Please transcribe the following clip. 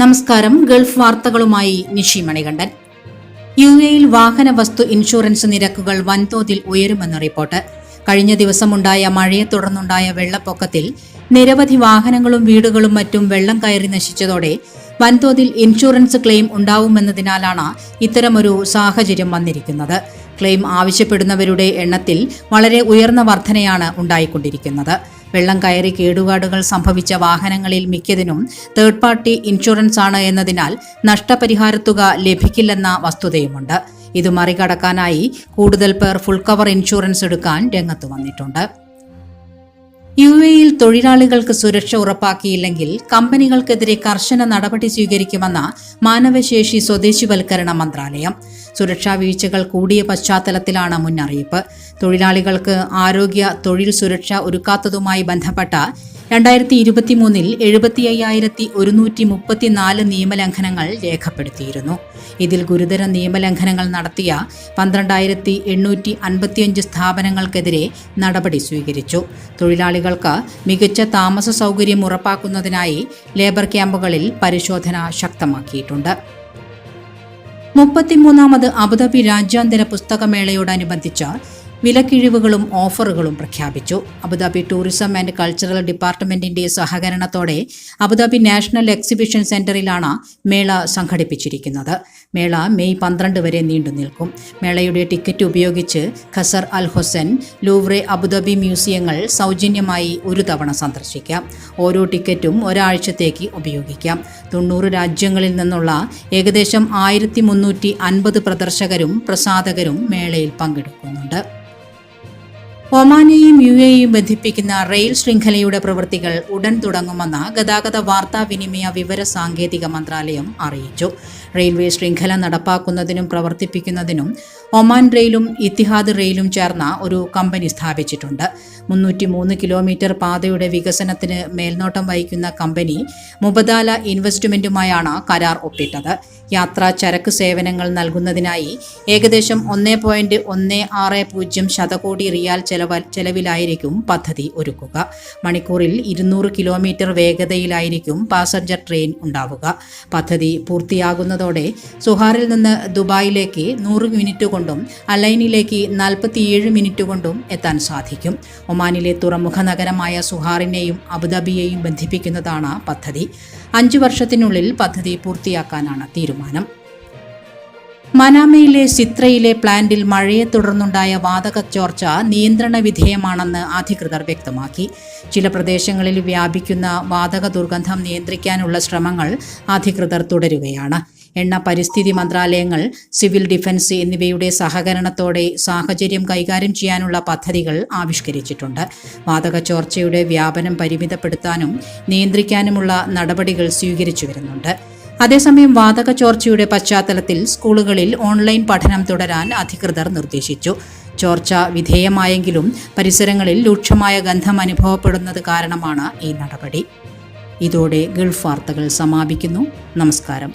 നമസ്കാരം. ഗൾഫ് വാർത്തകളുമായി നിഷി മണികണ്ഠൻ. യുഎഇയിൽ വാഹന വസ്തു ഇൻഷുറൻസ് നിരക്കുകൾ വൻതോതിൽ ഉയരുമെന്ന് റിപ്പോർട്ട്. കഴിഞ്ഞ ദിവസമുണ്ടായ മഴയെ തുടർന്നുണ്ടായ വെള്ളപ്പൊക്കത്തിൽ നിരവധി വാഹനങ്ങളും വീടുകളും മറ്റും വെള്ളം കയറി നശിച്ചതോടെ വൻതോതിൽ ഇൻഷുറൻസ് ക്ലെയിം ഉണ്ടാവുമെന്നതിനാലാണ് ഇത്തരമൊരു സാഹചര്യം വന്നിരിക്കുന്നത്. ക്ലെയിം ആവശ്യപ്പെടുന്നവരുടെ എണ്ണത്തിൽ വളരെ ഉയർന്ന വർധനയാണ് ഉണ്ടായിക്കൊണ്ടിരിക്കുന്നത്. വെള്ളം കയറി കേടുപാടുകൾ സംഭവിച്ച വാഹനങ്ങളിൽ മിക്കതിനും തേർഡ് പാർട്ടി ഇൻഷുറൻസ് ആണ് എന്നതിനാൽ നഷ്ടപരിഹാരത്തുക ലഭിക്കില്ലെന്ന വസ്തുതയുമുണ്ട്. ഇത് മറികടക്കാനായി കൂടുതൽ പേർ ഫുൾ കവർ ഇൻഷുറൻസ് എടുക്കാൻ രംഗത്ത് വന്നിട്ടുണ്ട്. യുഎഇയിൽ തൊഴിലാളികൾക്ക് സുരക്ഷ ഉറപ്പാക്കിയില്ലെങ്കിൽ കമ്പനികൾക്കെതിരെ കർശന നടപടി സ്വീകരിക്കുമെന്ന മാനവശേഷി സ്വദേശിവൽക്കരണ മന്ത്രാലയം. സുരക്ഷാ വീഴ്ചകൾ കൂടിയ പശ്ചാത്തലത്തിലാണ് മുന്നറിയിപ്പ്. തൊഴിലാളികൾക്ക് ആരോഗ്യ തൊഴിൽ സുരക്ഷ ഒരുക്കാത്തതുമായി ബന്ധപ്പെട്ട 2023 75,134 നിയമലംഘനങ്ങൾ രേഖപ്പെടുത്തിയിരുന്നു. ഇതിൽ ഗുരുതര നിയമലംഘനങ്ങൾ നടത്തിയ 12,855 സ്ഥാപനങ്ങൾക്കെതിരെ നടപടി സ്വീകരിച്ചു. തൊഴിലാളികൾക്ക് മികച്ച താമസ സൗകര്യം ഉറപ്പാക്കുന്നതിനായി ലേബർ ക്യാമ്പുകളിൽ പരിശോധന ശക്തമാക്കിയിട്ടുണ്ട്. 33ാമത് അബുദാബി രാജ്യാന്തര പുസ്തകമേളയോടനുബന്ധിച്ച് വിലക്കിഴിവുകളും ഓഫറുകളും പ്രഖ്യാപിച്ചു. അബുദാബി ടൂറിസം ആൻഡ് കൾച്ചറൽ ഡിപ്പാർട്ട്മെന്റിന്റെ സഹകരണത്തോടെ അബുദാബി നാഷണൽ എക്സിബിഷൻ സെന്ററിലാണ് മേള സംഘടിപ്പിച്ചിരിക്കുന്നത്. മേള മെയ് 12 വരെ നീണ്ടുനിൽക്കും. മേളയുടെ ടിക്കറ്റ് ഉപയോഗിച്ച് ഖസർ അൽ ഹൊസൻ, ലൂവ്രെ, അബുദാബി മ്യൂസിയങ്ങൾ സൗജന്യമായി ഒരു തവണ സന്ദർശിക്കാം. ഓരോ ടിക്കറ്റും ഒരാഴ്ചത്തേക്ക് ഉപയോഗിക്കാം. 90 രാജ്യങ്ങളിൽ നിന്നുള്ള ഏകദേശം 1350 പ്രദർശകരും പ്രസാധകരും മേളയിൽ പങ്കെടുക്കുന്നുണ്ട്. ഒമാനെയും യുഎഇയും ബന്ധിപ്പിക്കുന്ന റെയിൽ ശൃംഖലയുടെ പ്രവൃത്തികൾ ഉടൻ തുടങ്ങുമെന്ന് ഗതാഗത വാർത്താവിനിമയ വിവര സാങ്കേതിക മന്ത്രാലയം അറിയിച്ചു. റെയിൽവേ ശൃംഖല നടപ്പാക്കുന്നതിനും പ്രവർത്തിപ്പിക്കുന്നതിനും ഒമാൻ റെയിലും ഇത്തിഹാദ് റെയിലും ചേർന്ന ഒരു കമ്പനി സ്ഥാപിച്ചിട്ടുണ്ട്. 303 കിലോമീറ്റർ പാതയുടെ വികസനത്തിന് മേൽനോട്ടം വഹിക്കുന്ന കമ്പനി മുബദാല ഇൻവെസ്റ്റ്മെന്റുമായാണ് കരാർ ഒപ്പിട്ടത്. യാത്രാ ചരക്ക് സേവനങ്ങൾ നൽകുന്നതിനായി ഏകദേശം 1.160 ശതകോടി റിയാൽ ചെലവിലായിരിക്കും പദ്ധതി ഒരുക്കുക. മണിക്കൂറിൽ 200 കിലോമീറ്റർ വേഗതയിലായിരിക്കും പാസഞ്ചർ ട്രെയിൻ ഉണ്ടാവുക. പദ്ധതി പൂർത്തിയാകുന്നതോടെ സുഹാറിൽ നിന്ന് ദുബായിലേക്ക് 100 മിനിറ്റ് കൊണ്ടും അലൈനിലേക്ക് 47 മിനിറ്റ് കൊണ്ടും എത്താൻ സാധിക്കും. ഒമാനിലെ തുറമുഖ നഗരമായ സുഹാറിനെയും അബുദാബിയെയും ബന്ധിപ്പിക്കുന്നതാണ് പദ്ധതി. 5 വർഷത്തിനുള്ളിൽ പദ്ധതി പൂർത്തിയാക്കാനാണ് തീരുമാനം. മനാമയിലെ സിത്രയിലെ പ്ലാന്റിൽ മഴയെ തുടർന്നുണ്ടായ വാതക ചോർച്ച നിയന്ത്രണ വിധേയമാണെന്ന് അധികൃതർ വ്യക്തമാക്കി. ചില പ്രദേശങ്ങളിൽ വ്യാപിക്കുന്ന വാതക ദുർഗന്ധം നിയന്ത്രിക്കാനുള്ള ശ്രമങ്ങൾ അധികൃതർ തുടരുകയാണ്. എണ്ണ പരിസ്ഥിതി മന്ത്രാലയങ്ങൾ, സിവിൽ ഡിഫൻസ് എന്നിവയുടെ സഹകരണത്തോടെ സാഹചര്യം കൈകാര്യം ചെയ്യാനുള്ള പദ്ധതികൾ ആവിഷ്കരിച്ചിട്ടുണ്ട്. വാതക ചോർച്ചയുടെ വ്യാപനം പരിമിതപ്പെടുത്താനും നിയന്ത്രിക്കാനുമുള്ള നടപടികൾ സ്വീകരിച്ചു വരുന്നുണ്ട്. അതേസമയം വാതക ചോർച്ചയുടെ പശ്ചാത്തലത്തിൽ സ്കൂളുകളിൽ ഓൺലൈൻ പഠനം തുടരാൻ അധികൃതർ നിർദ്ദേശിച്ചു. ചോർച്ച വിധേയമായെങ്കിലും പരിസരങ്ങളിൽ രൂക്ഷമായ ഗന്ധം അനുഭവപ്പെടുന്നത് കാരണമാണ് ഈ നടപടി. ഇതോടെ ഗൾഫ് വാർത്തകൾ സമാപിക്കുന്നു. നമസ്കാരം.